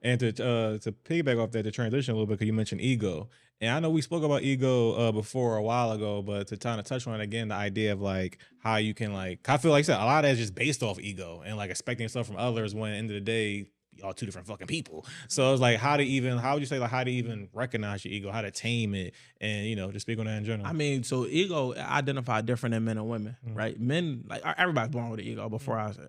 And to piggyback off that, to transition a little bit, because you mentioned ego, and I know we spoke about ego before a while ago, but to kind of touch on it again, the idea of like how you can like, I feel like I said a lot of that is just based off ego and like expecting stuff from others when at the end of the day y'all two different fucking people. So it's like how would you say like how to even recognize your ego, how to tame it, and just speak on that in general. I mean, so ego identify different than men and women, right? Men, like everybody's born with an ego.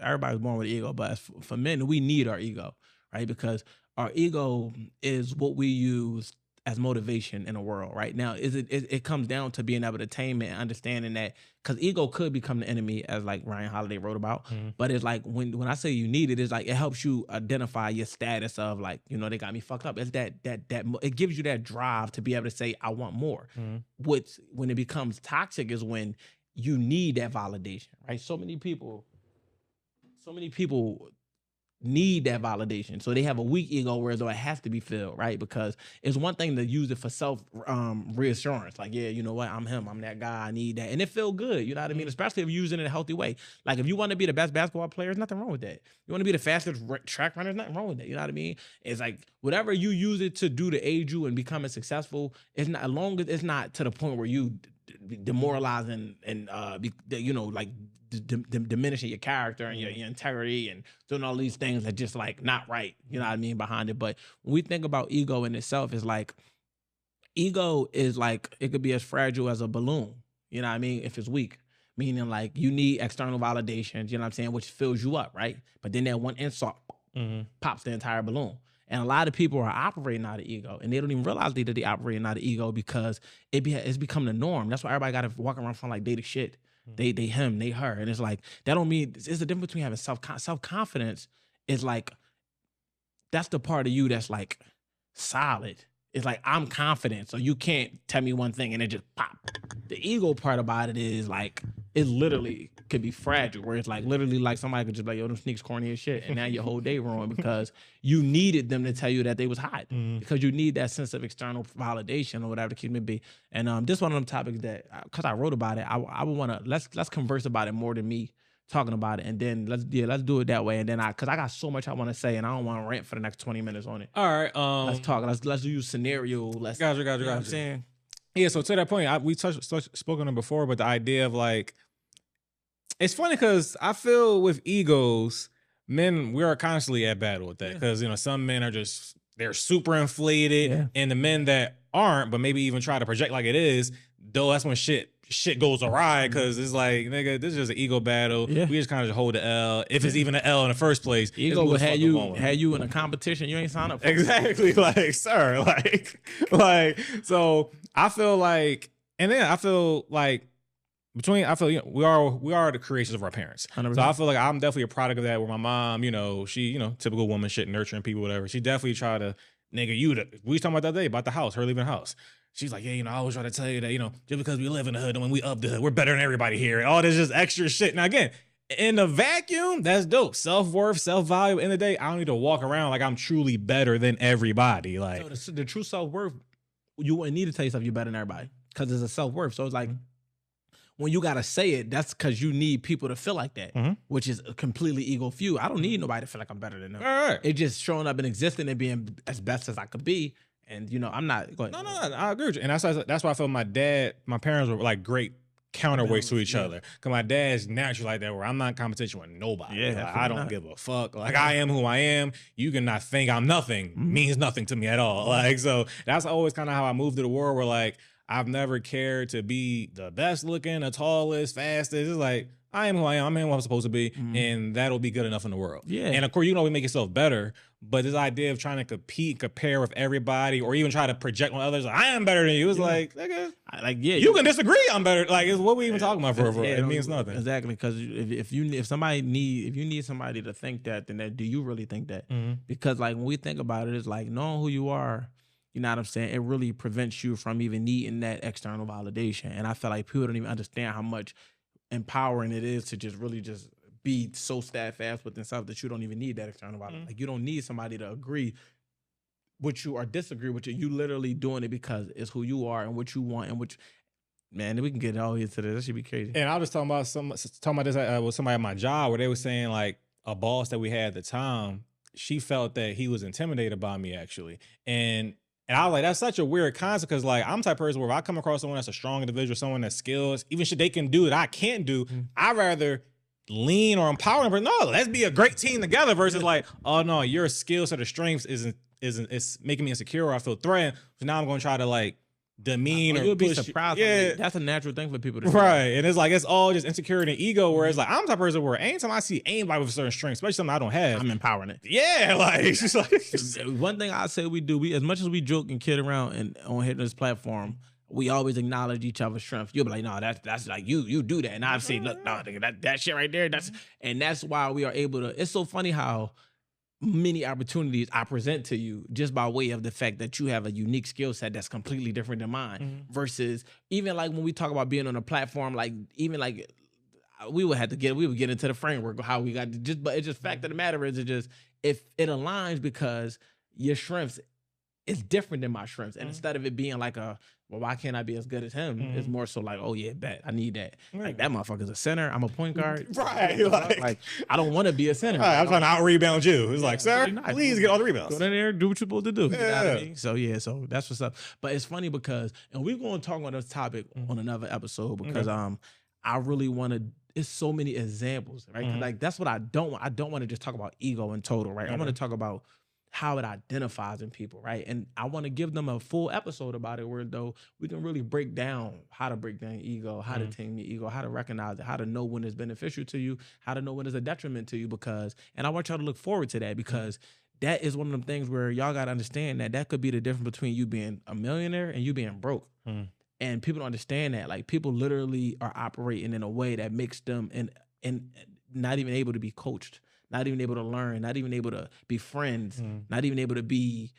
Everybody's born with an ego, but for men, we need our ego, right? Because our ego is what we use as motivation in the world, right? Now, it comes down to being able to tame it and understanding that, because ego could become the enemy, as like Ryan Holiday wrote about. But it's like when I say you need it, it's like it helps you identify your status of like, they got me fucked up. It's that it gives you that drive to be able to say, I want more. When it becomes toxic is when you need that validation, right? So many people need that validation. So they have a weak ego, whereas though it has to be filled, right? Because it's one thing to use it for self reassurance. Like, yeah, you know what? I'm him. I'm that guy. I need that. And it feel good. You know what I mean? Especially if you're using it in a healthy way. Like if you want to be the best basketball player, there's nothing wrong with that. You want to be the fastest track runner, there's nothing wrong with that. You know what I mean? It's like whatever you use it to do to aid you and becoming successful, it's not, as long as it's not to the point where you demoralizing and like diminishing your character and your integrity and doing all these things that just like not right, you know what I mean, behind it. But when we think about ego in itself, is like ego is like it could be as fragile as a balloon, you know what I mean, if it's weak. Meaning like you need external validations, you know what I'm saying, which fills you up, right? But then that one insult pops the entire balloon. And a lot of people are operating out of ego, and they don't even realize that they're operating out of ego because it's become the norm. That's why everybody got to walk around feeling like they the shit. They him, they her. And it's like, that don't mean, it's the difference between having self-confidence is like, that's the part of you that's like solid. It's like, I'm confident, so you can't tell me one thing and it just pop. The ego part about it is like, it literally could be fragile, where it's like literally like somebody could just be like, yo, them sneaks corny as shit. And now your whole day ruined because you needed them to tell you that they was hot. Because you need that sense of external validation or whatever the case may be. And this one of them topics that, because I wrote about it, I would want to, let's converse about it more than me talking about it, and then let's do it that way. And then because I got so much I want to say, and I don't want to rant for the next 20 minutes on it. All right, let's talk. Let's use scenario. Gotcha. You know what I'm saying? Yeah. So to that point, we spoken on it before, but the idea of like, it's funny because I feel with egos, men, we are constantly at battle with that because some men are they're super inflated, and the men that aren't, but maybe even try to project like it is, though that's when shit goes awry, because it's like, nigga, this is just an ego battle. We just kind of hold the L, if it's even an L in the first place. Ego would had you in a competition you ain't signed up for. Exactly, like, sir, like so I feel like, and then I feel like we are the creations of our parents. 100%. So I feel like I'm definitely a product of that, where my mom, she, typical woman shit, nurturing people, whatever. She definitely tried to, nigga, we was talking about that day about the house, her leaving the house. She's like, yeah, I always try to tell you that, just because we live in the hood and when we up the hood, we're better than everybody here. And all this just extra shit. Now, again, in the vacuum, that's dope. Self-worth, self-value. In the day, I don't need to walk around like I'm truly better than everybody. Like, so the true self-worth, you wouldn't need to tell yourself you're better than everybody, because it's a self-worth. So it's like, when you got to say it, that's because you need people to feel like that, which is a completely ego fuel. I don't need nobody to feel like I'm better than them. All right. It's just showing up and existing and being as best as I could be. And, I'm not going. No, I agree with you. And that's why I felt my parents were like great counterweights to each other. Because my dad's naturally like that, where I'm not in competition with nobody. Yeah, like, I don't give a fuck. Like, I am who I am. You cannot think I'm nothing. Means nothing to me at all. Like, so that's always kind of how I moved through the world, where like, I've never cared to be the best looking, the tallest, fastest. It's like, I am who I am. I'm who I'm supposed to be, and that'll be good enough in the world. Yeah. And of course, you can always make yourself better, but this idea of trying to compete, compare with everybody, or even try to project on others, like, I am better than you. It's like, nigga, you can disagree. I'm better. Like, it's what we even talking about for it means nothing. Exactly, because if you need somebody to think that, then do you really think that? Because like when we think about it, it's like knowing who you are. You know what I'm saying? It really prevents you from even needing that external validation. And I feel like people don't even understand how much empowering it is to just really just be so steadfast with themselves that you don't even need that external validation. Like, you don't need somebody to agree with you or disagree with you. You literally doing it because it's who you are and what you want, and which, man, we can get all into this. That should be crazy. And I was talking about this with somebody at my job, where they were saying like, a boss that we had at the time, she felt that he was intimidated by me actually. And I was like, that's such a weird concept because like I'm the type of person where if I come across someone that's a strong individual, someone that's skills, even shit they can do that I can't do, I'd rather lean or empower them. But no, let's be a great team together versus like, oh no, your skill set or strengths isn't it's making me insecure or I feel threatened. So now I'm gonna try to like demean or you'll be push surprised. Yeah, that's a natural thing for people to do. right. And it's like it's all just insecurity and ego. Whereas like I'm the type of person where anytime I see anybody with a certain strength, especially something I don't have, I'm empowering it. Yeah, like it's just like one thing I say we do, we as much as we joke and kid around and on hitting this platform, we always acknowledge each other's strengths. You'll be like, no, that's like you do that. And I've seen, look, no, that shit right there. That's why we are able to. It's so funny how many opportunities I present to you just by way of the fact that you have a unique skill set that's completely different than mine. Versus even like when we talk about being on a platform, like even like we would get into the framework of how we got to just, but it's just fact of the matter is it just if it aligns because your strengths is different than my strengths. And instead of it being like well, why can't I be as good as him? It's more so like, oh yeah, bet I need that. Like that motherfucker's a center. I'm a point guard. Right. Like I don't want to be a center. Right, I'm trying to out rebound you. It's like, sir, please get all the rebounds. Go in there, do what you're supposed to do. You know what I mean? So that's what's up. But it's funny because, and we're going to talk about this topic on another episode because I really want to. It's so many examples, right? Like that's what I don't want. I don't want to just talk about ego in total, right? I want to talk about how it identifies in people, right? And I want to give them a full episode about it where though we can really break down how to break down ego, how to tame your ego, how to recognize it, how to know when it's beneficial to you, how to know when it's a detriment to you and I want y'all to look forward to that because that is one of them things where y'all got to understand that could be the difference between you being a millionaire and you being broke. And people don't understand that. Like people literally are operating in a way that makes them and not even able to be coached. Not even able to learn, not even able to be friends, not even able to be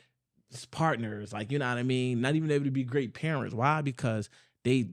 partners, like, you know what I mean? Not even able to be great parents. Why? Because they